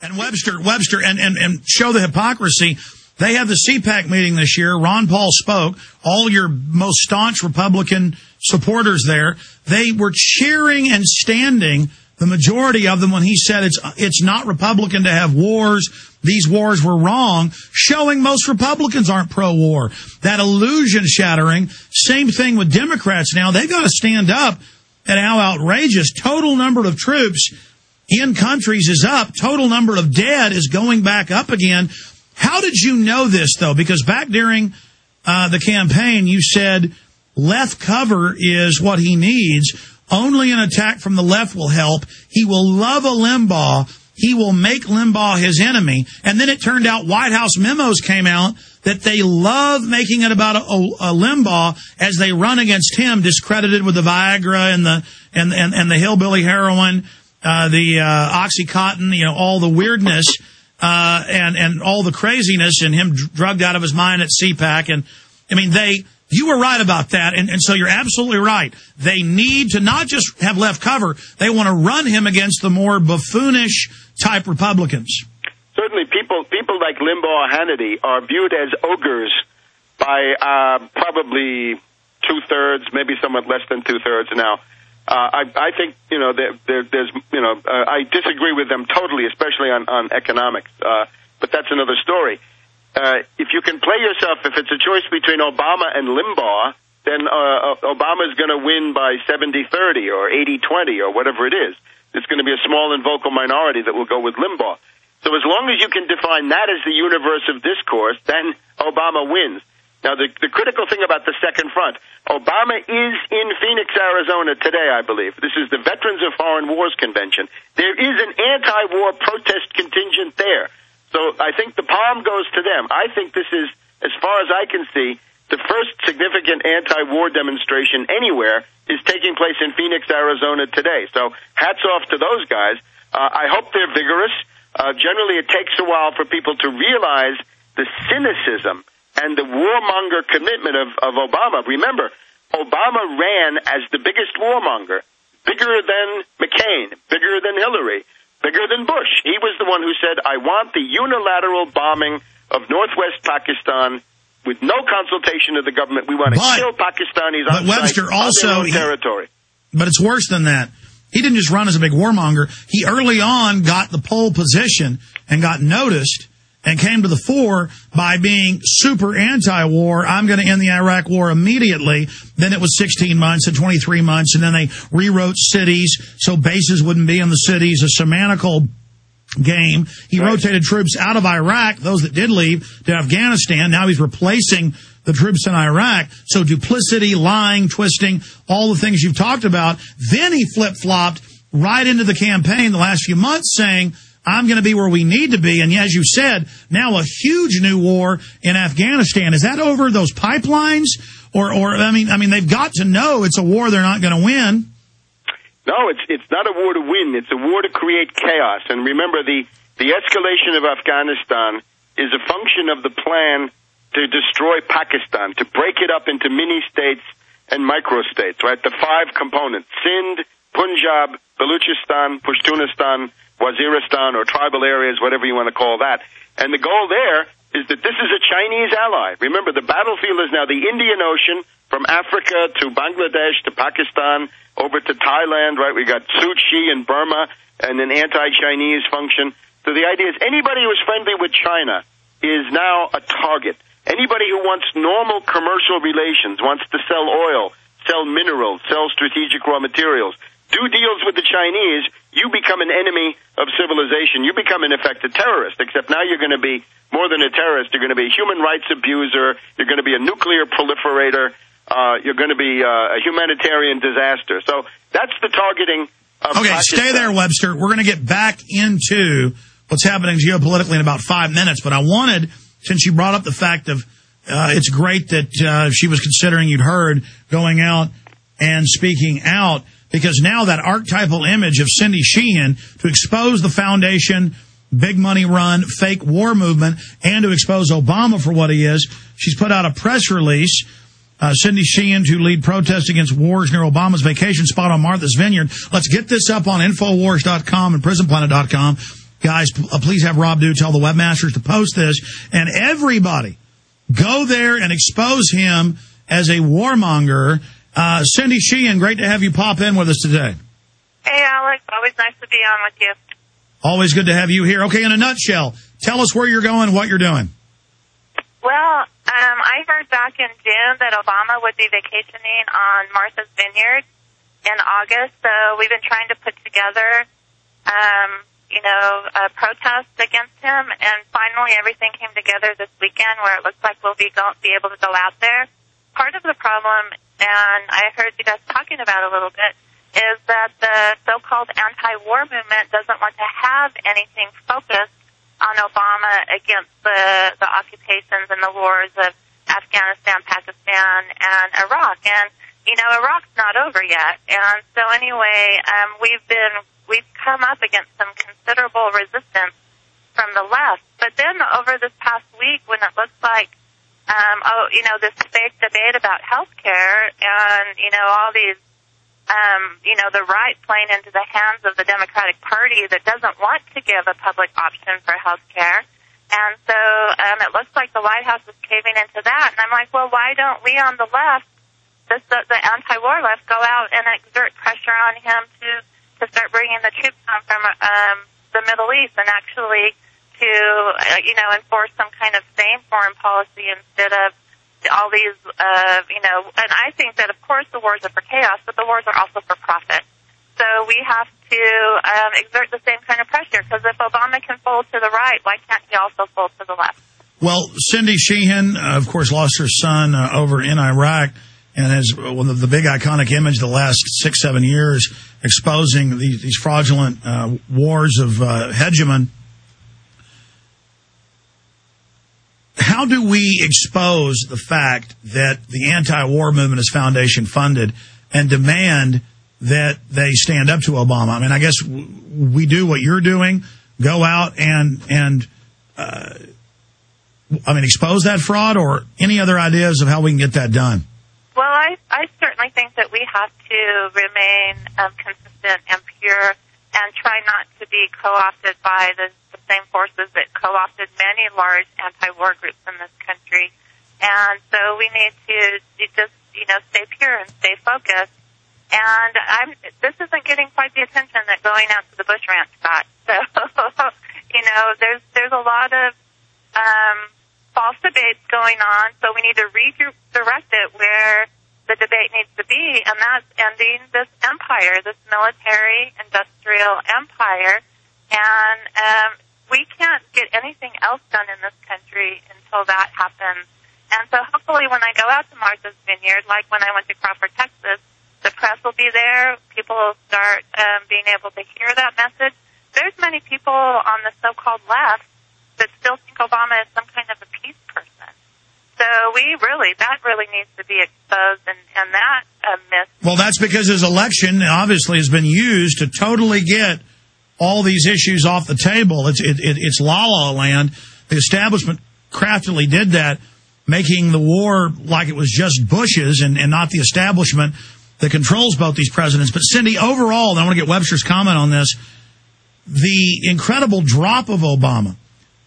And Webster, and show the hypocrisy. They had the CPAC meeting this year. Ron Paul spoke. All your most staunch Republican supporters there, they were cheering and standing, the majority of them, when he said it's not Republican to have wars. These wars were wrong, showing most Republicans aren't pro-war. That illusion shattering. Same thing with Democrats now. They've got to stand up at how outrageous. Total number of troops in countries is up. Total number of dead is going back up again. How did you know this, though? Because back during the campaign, you said left cover is what he needs. Only an attack from the left will help. He will love a Limbaugh. He will make Limbaugh his enemy. And then it turned out White House memos came out that they love making it about a Limbaugh as they run against him, discredited with the Viagra and the hillbilly heroin, the Oxycontin, all the weirdness, and all the craziness, and him drugged out of his mind at CPAC. And I mean, you were right about that. And so you're absolutely right. They need to not just have left cover. They want to run him against the more buffoonish type Republicans. Certainly people like Limbaugh or Hannity are viewed as ogres by probably two-thirds, maybe somewhat less than two-thirds now. I think, there's I disagree with them totally, especially on economics. But that's another story. If you can play yourself, if it's a choice between Obama and Limbaugh, then Obama's going to win by 70-30 or 80-20 or whatever it is. It's going to be a small and vocal minority that will go with Limbaugh. So as long as you can define that as the universe of discourse, then Obama wins. Now, the critical thing about the second front, Obama is in Phoenix, Arizona today, I believe. This is the Veterans of Foreign Wars Convention. There is an anti-war protest contingent there. So I think the palm goes to them. I think this is, as far as I can see, the first significant anti-war demonstration anywhere is taking place in Phoenix, Arizona today. So hats off to those guys. I hope they're vigorous. Generally, it takes a while for people to realize the cynicism and the warmonger commitment of Obama. Remember, Obama ran as the biggest warmonger, bigger than McCain, bigger than Hillary, bigger than Bush. He was the one who said, I want the unilateral bombing of northwest Pakistan with no consultation of the government. We want to kill Pakistanis on Webster also, territory. But it's worse than that. He didn't just run as a big warmonger. He early on got the pole position and got noticed and came to the fore by being super anti-war. I'm going to end the Iraq war immediately. Then it was 16 months and 23 months, and then they rewrote cities so bases wouldn't be in the cities, a semantical game. He rotated troops out of Iraq, those that did leave, to Afghanistan. Now he's replacing the troops in Iraq. So duplicity, lying, twisting, all the things you've talked about. Then he flip-flopped right into the campaign the last few months saying, I'm going to be where we need to be. And as you said, now a huge new war in Afghanistan. Is that over those pipelines? Or I mean, they've got to know it's a war they're not going to win. No, it's not a war to win. It's a war to create chaos. And remember, the escalation of Afghanistan is a function of the plan to destroy Pakistan, to break it up into mini-states and micro-states, right? The 5 components, Sindh, Punjab, Baluchistan, Pashtunistan, Waziristan, or tribal areas, whatever you want to call that. And the goal there is that this is a Chinese ally. Remember, the battlefield is now the Indian Ocean, from Africa to Bangladesh to Pakistan, over to Thailand, right? We got Suu Kyi in Burma, and an anti-Chinese function. So the idea is anybody who is friendly with China is now a target. Anybody who wants normal commercial relations, wants to sell oil, sell minerals, sell strategic raw materials, do deals with the Chinese, you become an enemy of civilization. You become, in effect, a terrorist, except now you're going to be more than a terrorist. You're going to be a human rights abuser. You're going to be a nuclear proliferator. You're going to be a humanitarian disaster. So that's the targeting of Pakistan. Stay there, Webster. We're going to get back into what's happening geopolitically in about 5 minutes. But I wanted, since you brought up the fact of it's great that she was considering, you'd heard, going out and speaking out, because now that archetypal image of Cindy Sheehan to expose the foundation, big money run, fake war movement, and to expose Obama for what he is, she's put out a press release. Cindy Sheehan to lead protests against wars near Obama's vacation spot on Martha's Vineyard. Let's get this up on Infowars.com and PrisonPlanet.com. Guys, please have Rob Dew tell the webmasters to post this. And everybody, go there and expose him as a warmonger. Cindy Sheehan, great to have you pop in with us today. Hey, Alex. Always nice to be on with you. Always good to have you here. Okay, in a nutshell, tell us where you're going, what you're doing. Well, I heard back in June that Obama would be vacationing on Martha's Vineyard in August, so we've been trying to put together, a protest against him, and finally everything came together this weekend where it looks like we'll be able to go out there. Part of the problem, and I heard you guys talking about it a little bit, is that the so-called anti-war movement doesn't want to have anything focused on Obama against the occupations and the wars of Afghanistan, Pakistan, and Iraq. And, Iraq's not over yet. And so anyway, we've come up against some considerable resistance from the left. But then over this past week, when it looks like, this fake debate about health care and, all these, the right playing into the hands of the Democratic Party that doesn't want to give a public option for health care. And so it looks like the White House is caving into that. And I'm like, well, why don't we on the left, the anti-war left, go out and exert pressure on him to start bringing the troops down from the Middle East and actually to, enforce some kind of sane foreign policy instead of all these, and I think that, of course, the wars are for chaos, but the wars are also for profit. So we have to exert the same kind of pressure, because if Obama can fold to the right, why can't he also fold to the left? Well, Cindy Sheehan, of course, lost her son over in Iraq, and has one of the big iconic image the last 6-7 years exposing these fraudulent wars of hegemon. How do we expose the fact that the anti-war movement is foundation funded and demand that they stand up to Obama? I mean, I guess we do what you're doing, go out and expose that fraud, or any other ideas of how we can get that done? Well, I certainly think that we have to remain consistent and pure and try not to be co-opted by the same forces that co-opted many large anti-war groups in this country. And so we need to just, stay pure and stay focused. And this isn't getting quite the attention that going out to the Bush Ranch got. So, there's a lot of false debates going on, so we need to redirect it where the debate needs to be, and that's ending this empire, this military-industrial empire. And we can't get anything else done in this country until that happens. And so hopefully when I go out to Martha's Vineyard, like when I went to Crawford, Texas, the press will be there. People will start being able to hear that message. There's many people on the so-called left that still think Obama is some kind of a peace person. So that really needs to be exposed, and that myth. Well, that's because his election obviously has been used to totally get all these issues off the table. It's la-la land. The establishment craftily did that, making the war like it was just Bush's and not the establishment that controls both these presidents. But Cindy, overall, and I want to get Webster's comment on this, the incredible drop of Obama.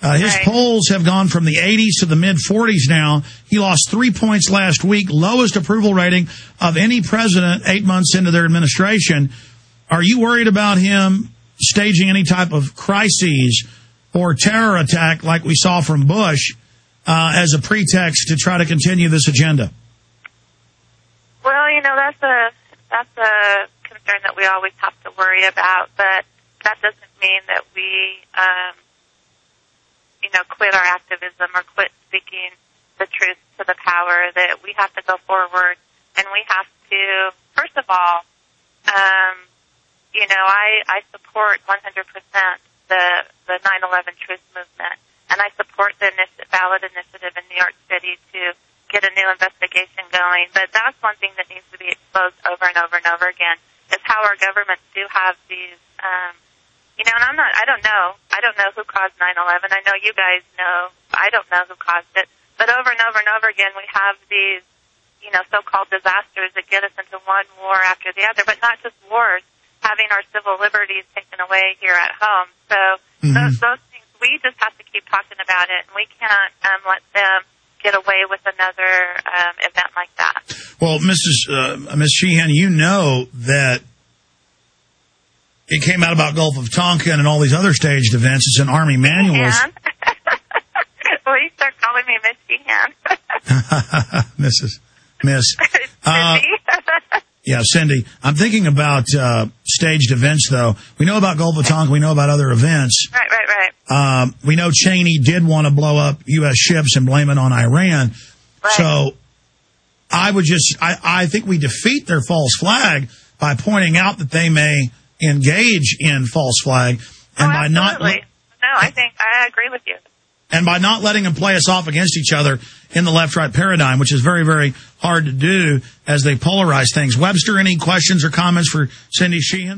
His polls have gone from the 80s to the mid-40s now. He lost 3 points last week, lowest approval rating of any president 8 months into their administration. Are you worried about him staging any type of crises or terror attack like we saw from Bush as a pretext to try to continue this agenda? Well, that's a concern that we always have to worry about, but that doesn't mean that we quit our activism or quit speaking the truth to the power. That we have to go forward, and we have to, first of all, I support 100% the 9/11 truth movement, and I support the ballot initiative in New York City to get a new investigation going. But that's one thing that needs to be exposed over and over and over again, is how our governments do have these, and I don't know who caused 9/11. I know you guys know. I don't know who caused it. But over and over and over again, we have these, so-called disasters that get us into one war after the other, but not just wars. having our civil liberties taken away here at home. So those things, we just have to keep talking about it, and we can't let them get away with another event like that. Well, Ms. Sheehan, you know that it came out about Gulf of Tonkin and all these other staged events. It's in Army manuals. Please start calling me Miss Sheehan. Miss. Cindy. Yeah, Cindy. I'm thinking about staged events, though. We know about Gulf of Tonkin. We know about other events. Right. We know Cheney did want to blow up U.S. ships and blame it on Iran. Right. So I think we defeat their false flag by pointing out that they may engage in false flag. And by not. No, I agree with you. And by not letting them play us off against each other in the left-right paradigm, which is very, very hard to do as they polarize things. Webster, any questions or comments for Cindy Sheehan?